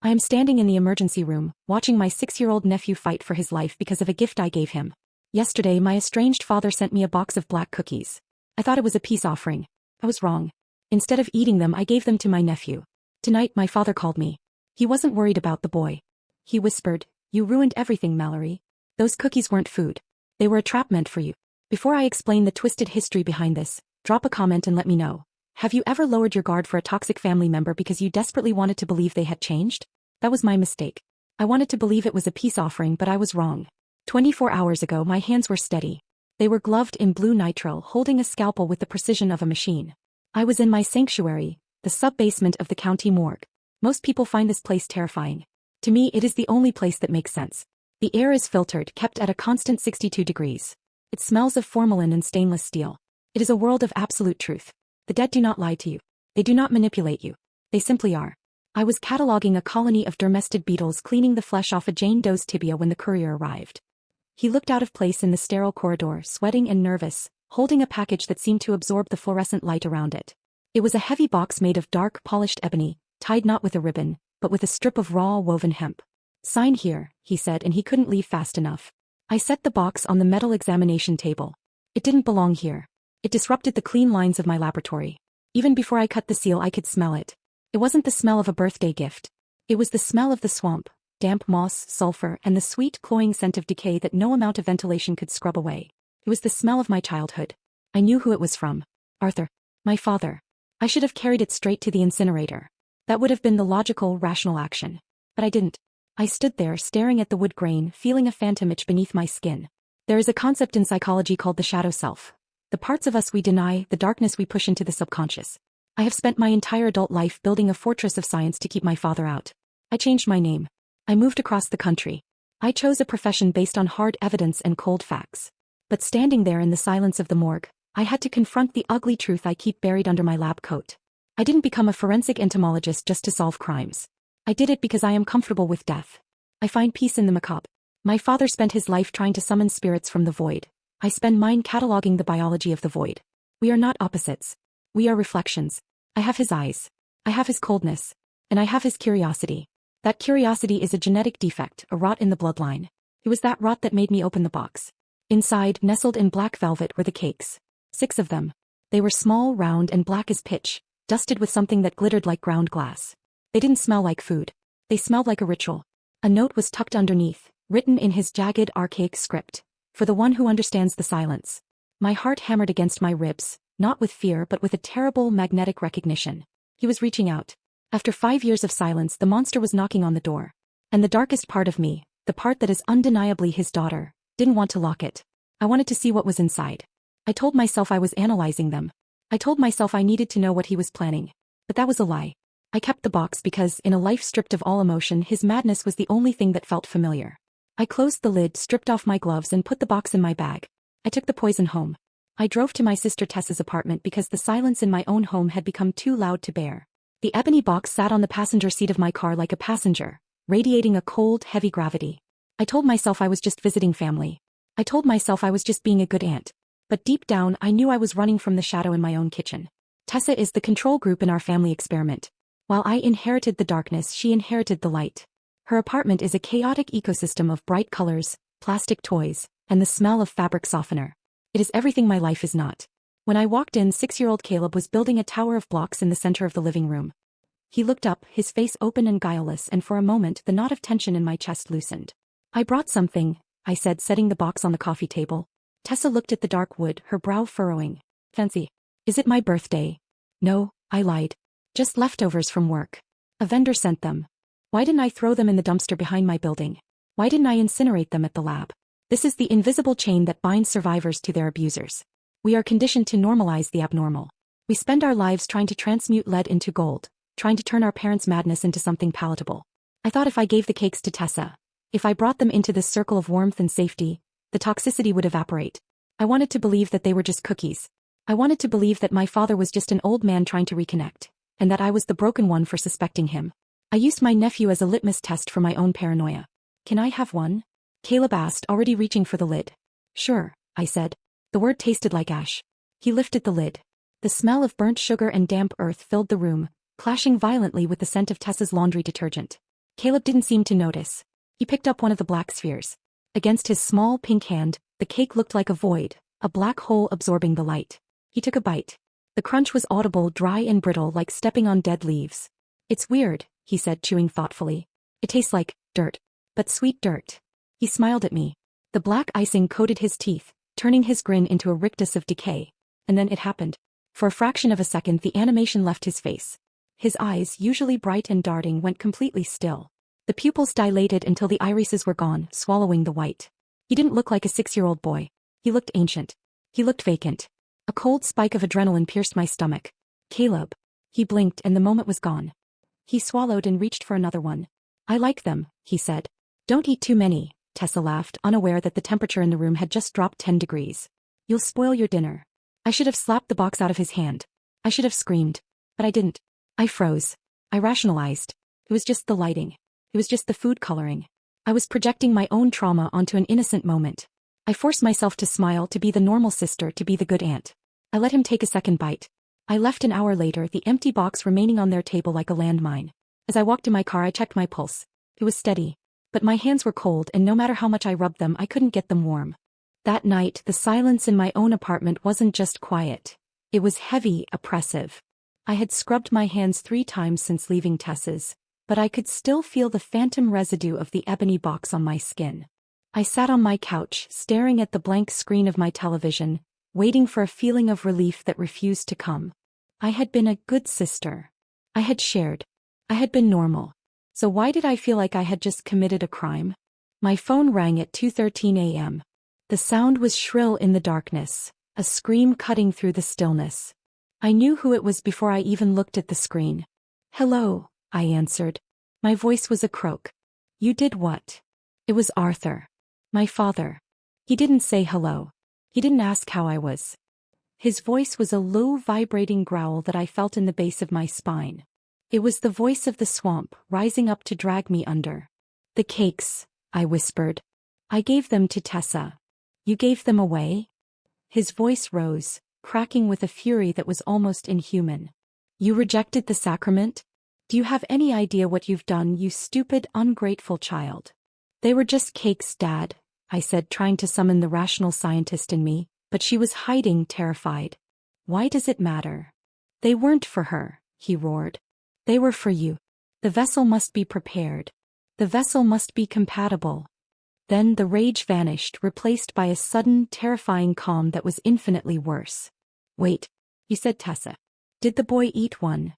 I am standing in the emergency room, watching my 6-year-old nephew fight for his life because of a gift I gave him. Yesterday, my estranged father sent me a box of black cookies. I thought it was a peace offering. I was wrong. Instead of eating them, I gave them to my nephew. Tonight, my father called me. He wasn't worried about the boy. He whispered, "You ruined everything, Mallory. Those cookies weren't food. They were a trap meant for you." Before I explain the twisted history behind this, drop a comment and let me know. Have you ever lowered your guard for a toxic family member because you desperately wanted to believe they had changed? That was my mistake. I wanted to believe it was a peace offering, but I was wrong. 24 hours ago, my hands were steady. They were gloved in blue nitrile, holding a scalpel with the precision of a machine. I was in my sanctuary, the sub-basement of the county morgue. Most people find this place terrifying. To me, it is the only place that makes sense. The air is filtered, kept at a constant 62 degrees. It smells of formalin and stainless steel. It is a world of absolute truth. The dead do not lie to you. They do not manipulate you. They simply are. I was cataloging a colony of dermestid beetles cleaning the flesh off a Jane Doe's tibia when the courier arrived. He looked out of place in the sterile corridor, sweating and nervous, holding a package that seemed to absorb the fluorescent light around it. It was a heavy box made of dark, polished ebony, tied not with a ribbon, but with a strip of raw, woven hemp. "Sign here," he said, and he couldn't leave fast enough. I set the box on the metal examination table. It didn't belong here. It disrupted the clean lines of my laboratory. Even before I cut the seal, I could smell it. It wasn't the smell of a birthday gift. It was the smell of the swamp, damp moss, sulfur, and the sweet, cloying scent of decay that no amount of ventilation could scrub away. It was the smell of my childhood. I knew who it was from. Arthur. My father. I should have carried it straight to the incinerator. That would have been the logical, rational action. But I didn't. I stood there, staring at the wood grain, feeling a phantom itch beneath my skin. There is a concept in psychology called the shadow self. The parts of us we deny, the darkness we push into the subconscious. I have spent my entire adult life building a fortress of science to keep my father out. I changed my name. I moved across the country. I chose a profession based on hard evidence and cold facts. But standing there in the silence of the morgue, I had to confront the ugly truth I keep buried under my lab coat. I didn't become a forensic entomologist just to solve crimes. I did it because I am comfortable with death. I find peace in the macabre. My father spent his life trying to summon spirits from the void. I spend mine cataloging the biology of the void. We are not opposites. We are reflections. I have his eyes. I have his coldness. And I have his curiosity. That curiosity is a genetic defect, a rot in the bloodline. It was that rot that made me open the box. Inside, nestled in black velvet, were the cakes. 6 of them. They were small, round, and black as pitch, dusted with something that glittered like ground glass. They didn't smell like food. They smelled like a ritual. A note was tucked underneath, written in his jagged, archaic script. For the one who understands the silence. My heart hammered against my ribs, not with fear but with a terrible magnetic recognition. He was reaching out. After 5 years of silence, the monster was knocking on the door. And the darkest part of me, the part that is undeniably his daughter, didn't want to lock it. I wanted to see what was inside. I told myself I was analyzing them. I told myself I needed to know what he was planning. But that was a lie. I kept the box because, in a life stripped of all emotion, his madness was the only thing that felt familiar. I closed the lid, stripped off my gloves, and put the box in my bag. I took the poison home. I drove to my sister Tessa's apartment because the silence in my own home had become too loud to bear. The ebony box sat on the passenger seat of my car like a passenger, radiating a cold, heavy gravity. I told myself I was just visiting family. I told myself I was just being a good aunt. But deep down, I knew I was running from the shadow in my own kitchen. Tessa is the control group in our family experiment. While I inherited the darkness, she inherited the light. Her apartment is a chaotic ecosystem of bright colors, plastic toys, and the smell of fabric softener. It is everything my life is not. When I walked in, 6-year-old Caleb was building a tower of blocks in the center of the living room. He looked up, his face open and guileless, and for a moment the knot of tension in my chest loosened. "I brought something," I said, setting the box on the coffee table. Tessa looked at the dark wood, her brow furrowing. "Fancy. Is it my birthday?" "No," I lied. "Just leftovers from work. A vendor sent them. Why didn't I throw them in the dumpster behind my building? Why didn't I incinerate them at the lab?" This is the invisible chain that binds survivors to their abusers. We are conditioned to normalize the abnormal. We spend our lives trying to transmute lead into gold, trying to turn our parents' madness into something palatable. I thought if I gave the cakes to Tessa, if I brought them into this circle of warmth and safety, the toxicity would evaporate. I wanted to believe that they were just cookies. I wanted to believe that my father was just an old man trying to reconnect, and that I was the broken one for suspecting him. I used my nephew as a litmus test for my own paranoia. "Can I have one?" Caleb asked, already reaching for the lid. "Sure," I said. The word tasted like ash. He lifted the lid. The smell of burnt sugar and damp earth filled the room, clashing violently with the scent of Tessa's laundry detergent. Caleb didn't seem to notice. He picked up one of the black spheres. Against his small pink hand, the cake looked like a void, a black hole absorbing the light. He took a bite. The crunch was audible, dry and brittle, like stepping on dead leaves. "It's weird," he said, chewing thoughtfully. "It tastes like dirt. But sweet dirt." He smiled at me. The black icing coated his teeth, turning his grin into a rictus of decay. And then it happened. For a fraction of a second the animation left his face. His eyes, usually bright and darting, went completely still. The pupils dilated until the irises were gone, swallowing the white. He didn't look like a 6-year-old boy. He looked ancient. He looked vacant. A cold spike of adrenaline pierced my stomach. "Caleb." He blinked and the moment was gone. He swallowed and reached for another one. "I like them," he said. "Don't eat too many," Tessa laughed, unaware that the temperature in the room had just dropped 10 degrees. "You'll spoil your dinner." I should have slapped the box out of his hand. I should have screamed. But I didn't. I froze. I rationalized. It was just the lighting. It was just the food coloring. I was projecting my own trauma onto an innocent moment. I forced myself to smile, to be the normal sister, to be the good aunt. I let him take a second bite. I left an hour later, the empty box remaining on their table like a landmine. As I walked to my car, I checked my pulse. It was steady. But my hands were cold, and no matter how much I rubbed them, I couldn't get them warm. That night, the silence in my own apartment wasn't just quiet. It was heavy, oppressive. I had scrubbed my hands 3 times since leaving Tessa's, but I could still feel the phantom residue of the ebony box on my skin. I sat on my couch, staring at the blank screen of my television, waiting for a feeling of relief that refused to come. I had been a good sister. I had shared. I had been normal. So why did I feel like I had just committed a crime? My phone rang at 2:13 a.m. The sound was shrill in the darkness, a scream cutting through the stillness. I knew who it was before I even looked at the screen. "Hello," I answered. My voice was a croak. "You did what?" It was Arthur. My father. He didn't say hello. He didn't ask how I was. His voice was a low, vibrating growl that I felt in the base of my spine. It was the voice of the swamp, rising up to drag me under. "The cakes," I whispered. "I gave them to Tessa." "You gave them away?" His voice rose, cracking with a fury that was almost inhuman. "You rejected the sacrament? Do you have any idea what you've done, you stupid, ungrateful child?" "They were just cakes, Dad," I said, trying to summon the rational scientist in me, but she was hiding, terrified. "Why does it matter?" "They weren't for her," he roared. "They were for you. The vessel must be prepared. The vessel must be compatible." Then the rage vanished, replaced by a sudden, terrifying calm that was infinitely worse. "Wait," you said, Tessa. "Did the boy eat one?"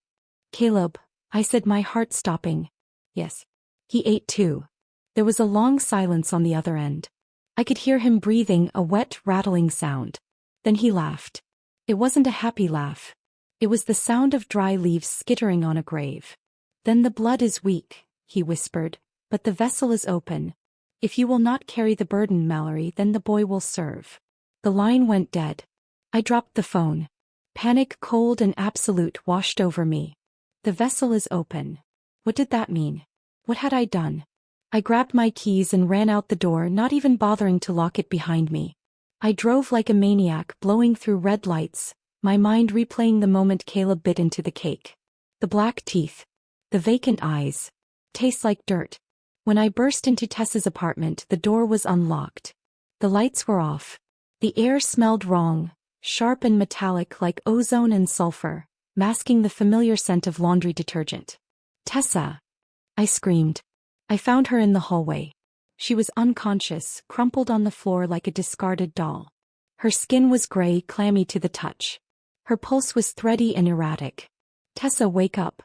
"Caleb," I said, my heart stopping. "Yes. He ate too." There was a long silence on the other end. I could hear him breathing, a wet, rattling sound. Then he laughed. It wasn't a happy laugh. It was the sound of dry leaves skittering on a grave. "Then the blood is weak," he whispered, "but the vessel is open. If you will not carry the burden, Mallory, then the boy will serve." The line went dead. I dropped the phone. Panic, cold and absolute, washed over me. The vessel is open. What did that mean? What had I done? I grabbed my keys and ran out the door, not even bothering to lock it behind me. I drove like a maniac, blowing through red lights, my mind replaying the moment Caleb bit into the cake. The black teeth. The vacant eyes. Tastes like dirt. When I burst into Tessa's apartment, the door was unlocked. The lights were off. The air smelled wrong, sharp and metallic like ozone and sulfur, masking the familiar scent of laundry detergent. "Tessa!" I screamed. I found her in the hallway. She was unconscious, crumpled on the floor like a discarded doll. Her skin was gray, clammy to the touch. Her pulse was thready and erratic. "Tessa, wake up."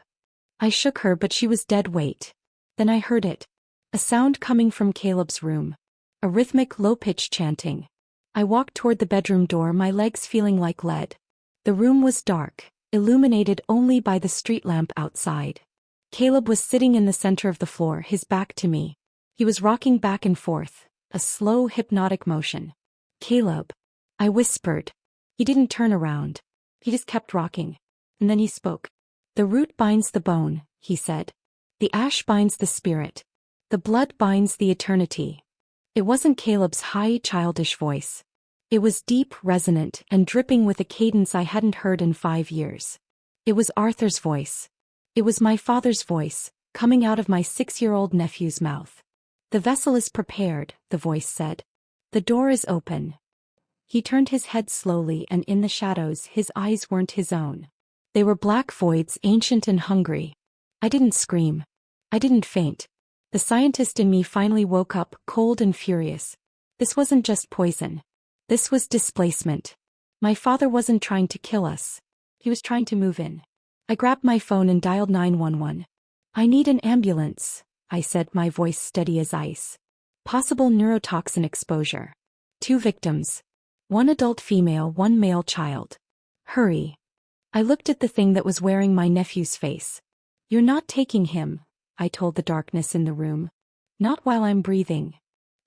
I shook her, but she was dead weight. Then I heard it. A sound coming from Caleb's room. A rhythmic, low-pitched chanting. I walked toward the bedroom door, my legs feeling like lead. The room was dark, illuminated only by the street lamp outside. Caleb was sitting in the center of the floor, his back to me. He was rocking back and forth, a slow, hypnotic motion. "Caleb," I whispered. He didn't turn around. He just kept rocking. And then he spoke. "The root binds the bone," he said. "The ash binds the spirit. The blood binds the eternity." It wasn't Caleb's high, childish voice. It was deep, resonant, and dripping with a cadence I hadn't heard in 5 years. It was Arthur's voice. It was my father's voice, coming out of my 6-year-old nephew's mouth. The vessel is prepared, the voice said. The door is open. He turned his head slowly, and in the shadows his eyes weren't his own. They were black voids, ancient and hungry. I didn't scream. I didn't faint. The scientist in me finally woke up, cold and furious. This wasn't just poison. This was displacement. My father wasn't trying to kill us. He was trying to move in. I grabbed my phone and dialed 911. I need an ambulance, I said, my voice steady as ice. Possible neurotoxin exposure. 2 victims. 1 adult female, 1 male child. Hurry. I looked at the thing that was wearing my nephew's face. You're not taking him, I told the darkness in the room. Not while I'm breathing.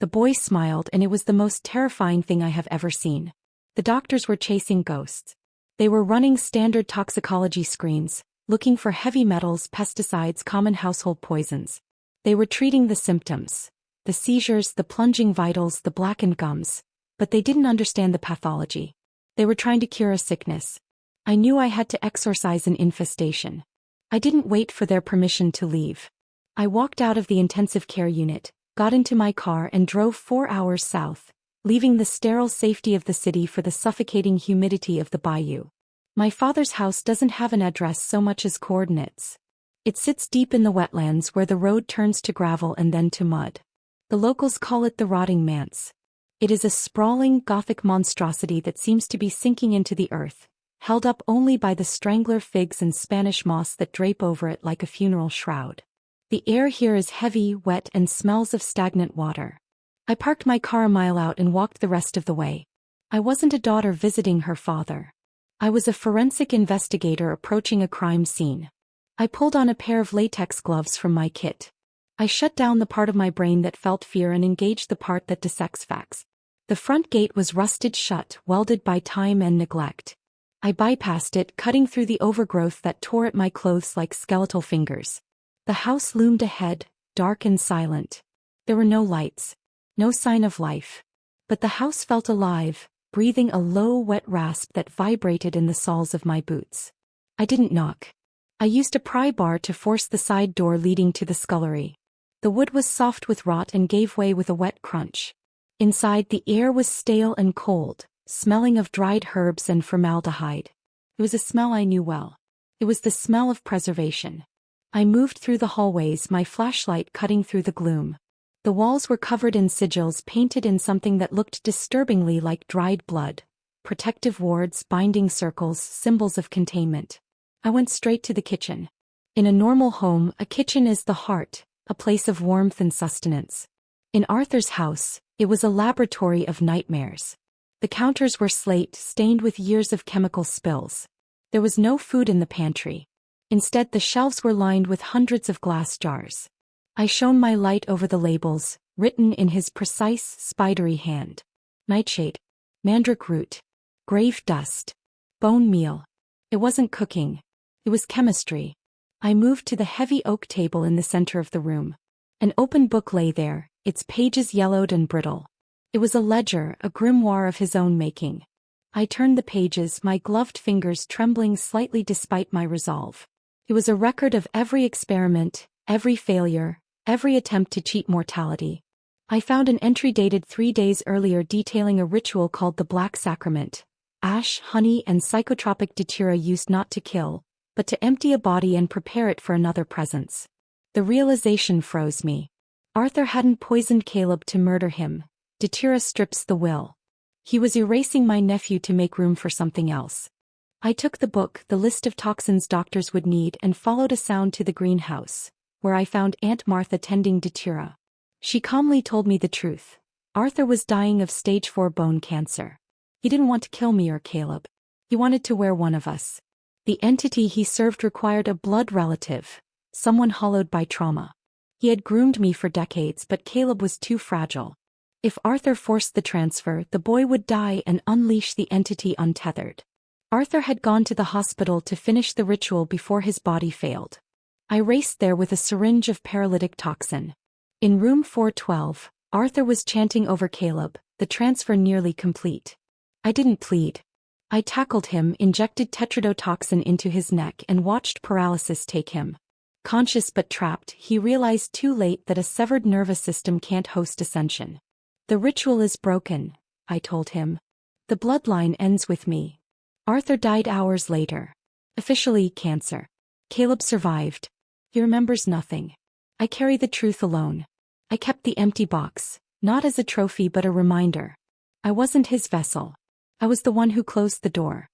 The boy smiled, and it was the most terrifying thing I have ever seen. The doctors were chasing ghosts. They were running standard toxicology screens, looking for heavy metals, pesticides, common household poisons. They were treating the symptoms. The seizures, the plunging vitals, the blackened gums. But they didn't understand the pathology. They were trying to cure a sickness. I knew I had to exorcise an infestation. I didn't wait for their permission to leave. I walked out of the intensive care unit, got into my car and drove 4 hours south, leaving the sterile safety of the city for the suffocating humidity of the bayou. My father's house doesn't have an address so much as coordinates. It sits deep in the wetlands where the road turns to gravel and then to mud. The locals call it the rotting manse. It is a sprawling, Gothic monstrosity that seems to be sinking into the earth, held up only by the strangler figs and Spanish moss that drape over it like a funeral shroud. The air here is heavy, wet, and smells of stagnant water. I parked my car a mile out and walked the rest of the way. I wasn't a daughter visiting her father. I was a forensic investigator approaching a crime scene. I pulled on a pair of latex gloves from my kit. I shut down the part of my brain that felt fear and engaged the part that dissects facts. The front gate was rusted shut, welded by time and neglect. I bypassed it, cutting through the overgrowth that tore at my clothes like skeletal fingers. The house loomed ahead, dark and silent. There were no lights. No sign of life. But the house felt alive, breathing a low, wet rasp that vibrated in the soles of my boots. I didn't knock. I used a pry bar to force the side door leading to the scullery. The wood was soft with rot and gave way with a wet crunch. Inside, the air was stale and cold, smelling of dried herbs and formaldehyde. It was a smell I knew well. It was the smell of preservation. I moved through the hallways, my flashlight cutting through the gloom. The walls were covered in sigils painted in something that looked disturbingly like dried blood. Protective wards, binding circles, symbols of containment. I went straight to the kitchen. In a normal home, a kitchen is the heart, a place of warmth and sustenance. In Arthur's house, it was a laboratory of nightmares. The counters were slate, stained with years of chemical spills. There was no food in the pantry. Instead, the shelves were lined with hundreds of glass jars. I shone my light over the labels, written in his precise, spidery hand. Nightshade. Mandrake root. Grave dust. Bone meal. It wasn't cooking. It was chemistry. I moved to the heavy oak table in the center of the room. An open book lay there, its pages yellowed and brittle. It was a ledger, a grimoire of his own making. I turned the pages, my gloved fingers trembling slightly despite my resolve. It was a record of every experiment, every failure, every attempt to cheat mortality. I found an entry dated 3 days earlier detailing a ritual called the Black Sacrament. Ash, honey, and psychotropic datura used not to kill, but to empty a body and prepare it for another presence. The realization froze me. Arthur hadn't poisoned Caleb to murder him. Datura strips the will. He was erasing my nephew to make room for something else. I took the book, the list of toxins doctors would need, and followed a sound to the greenhouse, where I found Aunt Martha tending Datura. She calmly told me the truth. Arthur was dying of stage 4 bone cancer. He didn't want to kill me or Caleb. He wanted to wear one of us. The entity he served required a blood relative, someone hollowed by trauma. He had groomed me for decades, but Caleb was too fragile. If Arthur forced the transfer, the boy would die and unleash the entity untethered. Arthur had gone to the hospital to finish the ritual before his body failed. I raced there with a syringe of paralytic toxin. In room 412, Arthur was chanting over Caleb, the transfer nearly complete. I didn't plead. I tackled him, injected tetrodotoxin into his neck, and watched paralysis take him. Conscious but trapped, he realized too late that a severed nervous system can't host ascension. The ritual is broken, I told him. The bloodline ends with me. Arthur died hours later. Officially, cancer. Caleb survived. He remembers nothing. I carry the truth alone. I kept the empty box, not as a trophy but a reminder. I wasn't his vessel. I was the one who closed the door.